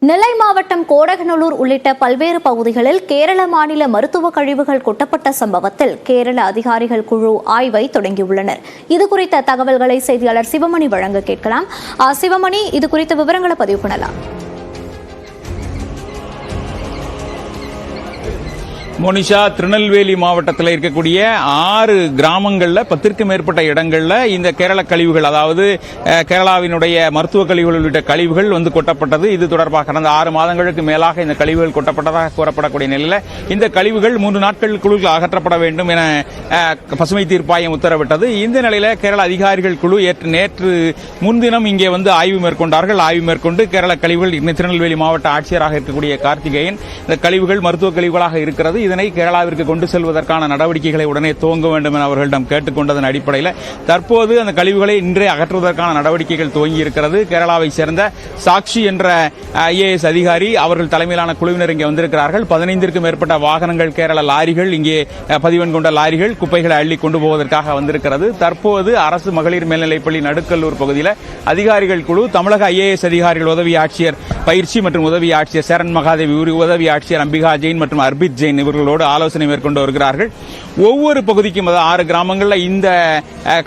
நெல்லை மாவட்டம் கோடகநல்லூர் உள்ளிட்ட பல்வேறு பகுதிகளில் கேரள மாநில மருத்துவ கழிவுகள் கொட்டப்பட்ட சம்பவத்தில் கேரள அதிகாரிகள் குழு ஆய்வை தொடங்கியுள்ளனர். இதுகுறித்த தகவல்களை செய்தியாளர் சிவமணி வழங்க கேட்கலாம். சிவமணி, இது குறித்த விவரங்களை பதிவு பண்ணலாம். மோனிஷா, திருநெல்வேலி மாவட்டத்தில் இருக்கக்கூடிய 6 கிராமங்களில் 10க்கும் மேற்பட்ட இடங்களில் இந்த கேரள கழிவுகள், அதாவது கேரளாவினுடைய மருத்துவ கழிவுகள் உள்ளிட்ட கழிவுகள் கொட்டப்பட்டது. இது தொடர்பாக கடந்த 6 மாதங்களுக்கு மேலாக இந்த கழிவுகள் கொட்டப்பட்டதாக கூறப்படக்கூடிய நிலையில் இந்த கழிவுகள் 3 நாட்களுக்குள் அகற்றப்பட வேண்டும் என பசுமை தீர்ப்பாயம் உத்தரவிட்டது. இந்த நிலையில் கேரள அதிகாரிகள் குழு நேற்று முன்தினம் இங்கே ஆய்வு மேற்கொண்டார்கள். ஆய்வு மேற்கொண்டு கேரள கழிவுகள், திருநெல்வேலி மாவட்ட ஆட்சியராக இருக்கக்கூடிய கார்த்திகேயன், இந்த கழிவுகள் மருத்துவ கழிவுகளாக இருக்கிறது, இதனை கேரளாவிற்கு கொண்டு செல்வதற்கான நடவடிக்கைகளை உடனே துவங்க வேண்டும் என அவர்களிடம் கேட்டுக் கொண்டதன் அடிப்படையில் தற்போது அந்த கழிவுகளை இன்றே அகற்றுவதற்கான நடவடிக்கைகள் துவங்கி இருக்கிறது. கேரளாவை சேர்ந்த சாக்ஷி என்ற IAS அதிகாரி அவர்கள் தலைமையிலான குழுவினர் இங்கே வந்திருக்கிறார்கள். 15க்கும் மேற்பட்ட வாகனங்கள், கேரள லாரிகள், இங்கே பதிவெண் கொண்ட லாரிகள் குப்பைகளை அள்ளி கொண்டு போவதற்காக வந்திருக்கிறது. தற்போது அரசு மகளிர் மேல்நிலைப்பள்ளி நடுக்கல்லூர் பகுதியில் அதிகாரிகள் குழு, தமிழக IAS அதிகாரிகள், உதவி ஆட்சியர் பயிற்சி மற்றும் உதவி ஆட்சியர் சரண் மகாதேவி, உதவி ஆட்சியர் அம்பிகா ஜெயின் மற்றும் அர்பித் ஜெயின் இவர்களோடு ஆலோசனை மேற்கொண்டு வருகிறார்கள். ஒவ்வொரு பகுதிக்கும், 6 கிராமங்களில் இந்த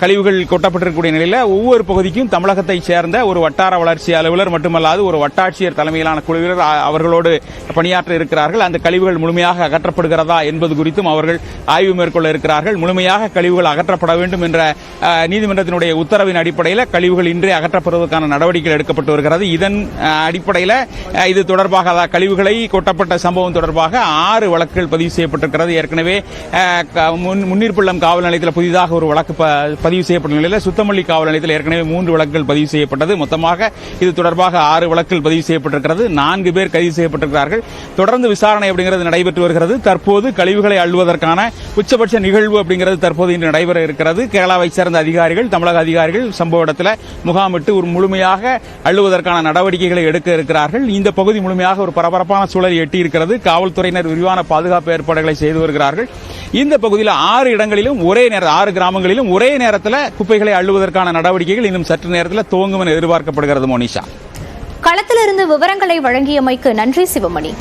கழிவுகள் கொட்டப்பட்டிருக்கக்கூடிய நிலையில் ஒவ்வொரு பகுதிக்கும் தமிழகத்தை சேர்ந்த ஒரு வட்டார வளர்ச்சி அலுவலர் மட்டுமல்லாது ஒரு வட்டாட்சியர் தலைமையிலான குழுவினர் அவர்களோடு பணியாற்ற இருக்கிறார்கள். அந்த கழிவுகள் முழுமையாக அகற்றப்படுகிறதா என்பது குறித்தும் அவர்கள் ஆய்வு மேற்கொள்ள இருக்கிறார்கள். முழுமையாக கழிவுகள் அகற்றப்பட வேண்டும் என்ற நீதிமன்றத்தினுடைய உத்தரவின் அடிப்படையில் கழிவுகள் இன்றே அகற்றப்படுவதற்கான நடவடிக்கைகள் எடுக்கப்பட்டு வருகிறது. இதன் அடிப்படையில் இது தொடர்பாக, கழிவுகளை கொட்டப்பட்ட சம்பவம் தொடர்பாக 6 வழக்குகள் பதிவு செய்யப்பட்டிருக்கிறது. ஏற்கனவே முன்னீர்பள்ளம் காவல் நிலையத்தில் புதிதாக ஒரு வழக்கு பதிவு செய்யப்பட்ட நிலையில் சுத்தமல்லி காவல் நிலையத்தில் ஏற்கனவே 3 வழக்குகள் பதிவு செய்யப்பட்டது. மொத்தமாக இது தொடர்பாக 6 வழக்குகள் பதிவு செய்யப்பட்டிருக்கிறது. 4 பேர் கைது செய்யப்பட்டிருக்கிறார்கள். தொடர்ந்து விசாரணை அப்படிங்கிறது நடைபெற்று வருகிறது. தற்போது கழிவுகளை அள்ளுவதற்கான உச்சபட்ச நிகழ்வு அப்படிங்கிறது தற்போது இன்று நடைபெற இருக்கிறது. கேரளாவை சேர்ந்த அதிகாரிகள், தமிழக அதிகாரிகள் சம்பவ இடத்தில் முகாமிட்டு ஒரு முழுமையாக அள்ளுவதற்கான நடவடிக்கைகளை எடுக்க இருக்கிறார்கள். இந்த பகுதி முழுமையாக ஒரு பரபரப்பான சூழலை எட்டியிருக்கிறது. காவல்துறையினர் விரிவான பாதுகாப்பு ஏற்பாடுகளை செய்து வருகிறார்கள். இந்த பகுதியில் 6 இடங்களிலும் 6 கிராமங்களிலும் ஒரே நேரத்தில் குப்பைகளை அள்ளுவதற்கான நடவடிக்கைகள் இன்னும் சற்று நேரத்தில் துவங்கும் என எதிர்பார்க்கப்படுகிறது. மோனிஷா, களத்திலிருந்து விவரங்களை வழங்கியமைக்கு நன்றி சிவமணி.